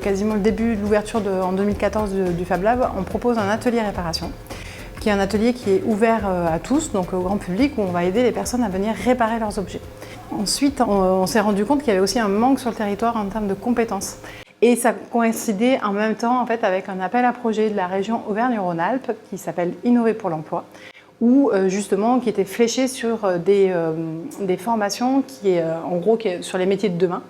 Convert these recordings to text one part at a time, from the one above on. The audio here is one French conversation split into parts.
quasiment le début de l'ouverture en 2014 du Fab Lab, on propose un atelier réparation, qui est un atelier qui est ouvert à tous, donc au grand public, où on va aider les personnes à venir réparer leurs objets. Ensuite, on s'est rendu compte qu'il y avait aussi un manque sur le territoire en termes de compétences. Et ça coïncidait en même temps en fait, avec un appel à projet de la région Auvergne-Rhône-Alpes qui s'appelle Innover pour l'emploi, où justement qui était fléché sur des formations sur les métiers de demain,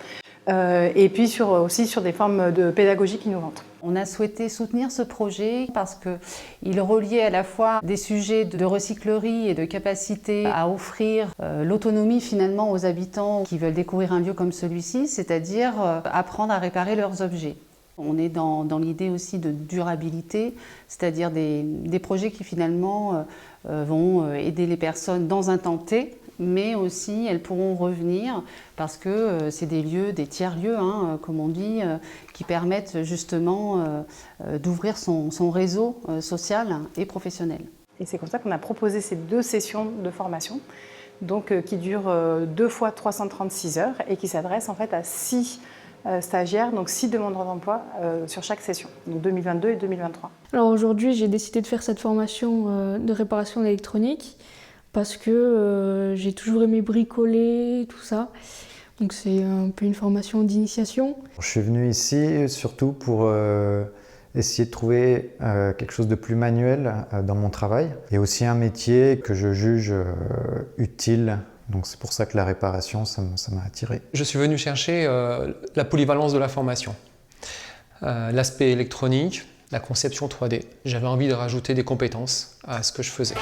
et puis aussi sur des formes de pédagogique innovantes. On a souhaité soutenir ce projet parce qu'il reliait à la fois des sujets de recyclerie et de capacité à offrir l'autonomie finalement aux habitants qui veulent découvrir un lieu comme celui-ci, c'est-à-dire apprendre à réparer leurs objets. On est dans l'idée aussi de durabilité, c'est-à-dire des projets qui finalement vont aider les personnes dans un temps T, mais aussi elles pourront revenir parce que c'est des lieux, des tiers-lieux, comme on dit, qui permettent justement d'ouvrir son réseau social et professionnel. Et c'est comme ça qu'on a proposé ces 2 sessions de formation, donc, qui durent 2 fois 336 heures et qui s'adressent en fait à 6 stagiaires, donc 6 demandeurs d'emploi sur chaque session, donc 2022 et 2023. Alors aujourd'hui, j'ai décidé de faire cette formation de réparation électronique parce que j'ai toujours aimé bricoler, tout ça. Donc c'est un peu une formation d'initiation. Je suis venu ici surtout pour essayer de trouver quelque chose de plus manuel dans mon travail et aussi un métier que je juge utile. Donc c'est pour ça que la réparation, ça m'a attiré. Je suis venu chercher la polyvalence de la formation, l'aspect électronique, la conception 3D. J'avais envie de rajouter des compétences à ce que je faisais.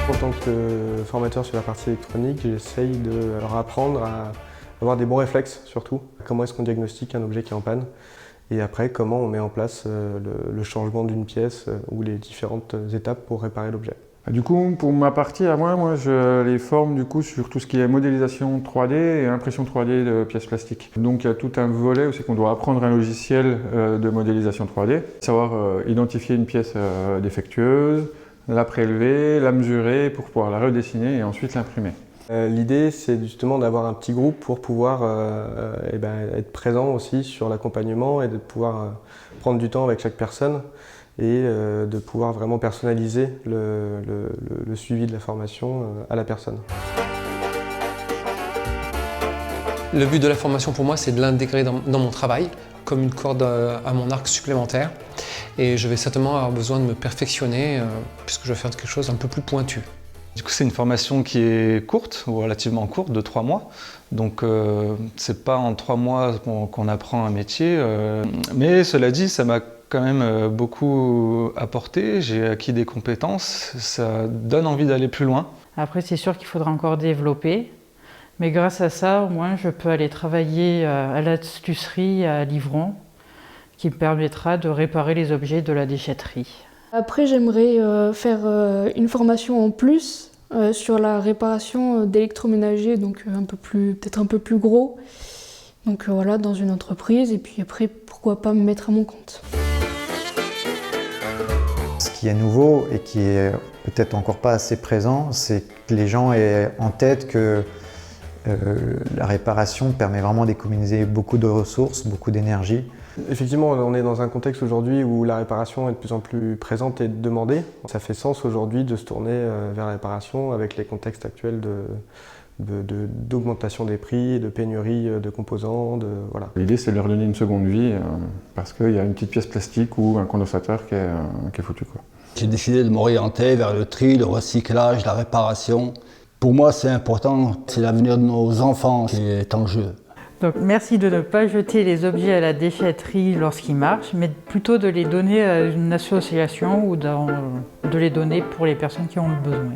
En tant que formateur sur la partie électronique, j'essaye de leur apprendre à avoir des bons réflexes surtout. Comment est-ce qu'on diagnostique un objet qui est en panne et après comment on met en place le changement d'une pièce ou les différentes étapes pour réparer l'objet. Du coup, pour ma partie à moi, je les forme du coup sur tout ce qui est modélisation 3D et impression 3D de pièces plastiques. Donc il y a tout un volet où c'est qu'on doit apprendre un logiciel de modélisation 3D, savoir identifier une pièce défectueuse, la prélever, la mesurer pour pouvoir la redessiner et ensuite l'imprimer. L'idée, c'est justement d'avoir un petit groupe pour pouvoir être présent aussi sur l'accompagnement et de pouvoir prendre du temps avec chaque personne et de pouvoir vraiment personnaliser le suivi de la formation à la personne. Le but de la formation pour moi, c'est de l'intégrer dans mon travail comme une corde à mon arc supplémentaire. Et je vais certainement avoir besoin de me perfectionner puisque je vais faire quelque chose d'un peu plus pointu. Du coup, c'est une formation qui est courte, ou relativement courte, de 3 mois. Donc, c'est pas en 3 mois qu'on apprend un métier. Mais cela dit, ça m'a quand même beaucoup apporté. J'ai acquis des compétences. Ça donne envie d'aller plus loin. Après, c'est sûr qu'il faudra encore développer. Mais grâce à ça, au moins, je peux aller travailler à l'astucerie à Livron, qui me permettra de réparer les objets de la déchetterie. Après, j'aimerais faire une formation en plus sur la réparation d'électroménager, donc peut-être un peu plus gros. Donc voilà, dans une entreprise, et puis après, pourquoi pas me mettre à mon compte. Ce qui est nouveau et qui est peut-être encore pas assez présent, c'est que les gens aient en tête que la réparation permet vraiment d'économiser beaucoup de ressources, beaucoup d'énergie. Effectivement, on est dans un contexte aujourd'hui où la réparation est de plus en plus présente et demandée. Ça fait sens aujourd'hui de se tourner vers la réparation avec les contextes actuels d'augmentation des prix, de pénurie de composants. Voilà. L'idée, c'est de leur donner une seconde vie parce qu'il y a une petite pièce plastique ou un condensateur qui est foutu, quoi. J'ai décidé de m'orienter vers le tri, le recyclage, la réparation. Pour moi, c'est important, c'est l'avenir de nos enfants qui est en jeu. Donc merci de ne pas jeter les objets à la déchetterie lorsqu'ils marchent, mais plutôt de les donner à une association ou de les donner pour les personnes qui ont le besoin.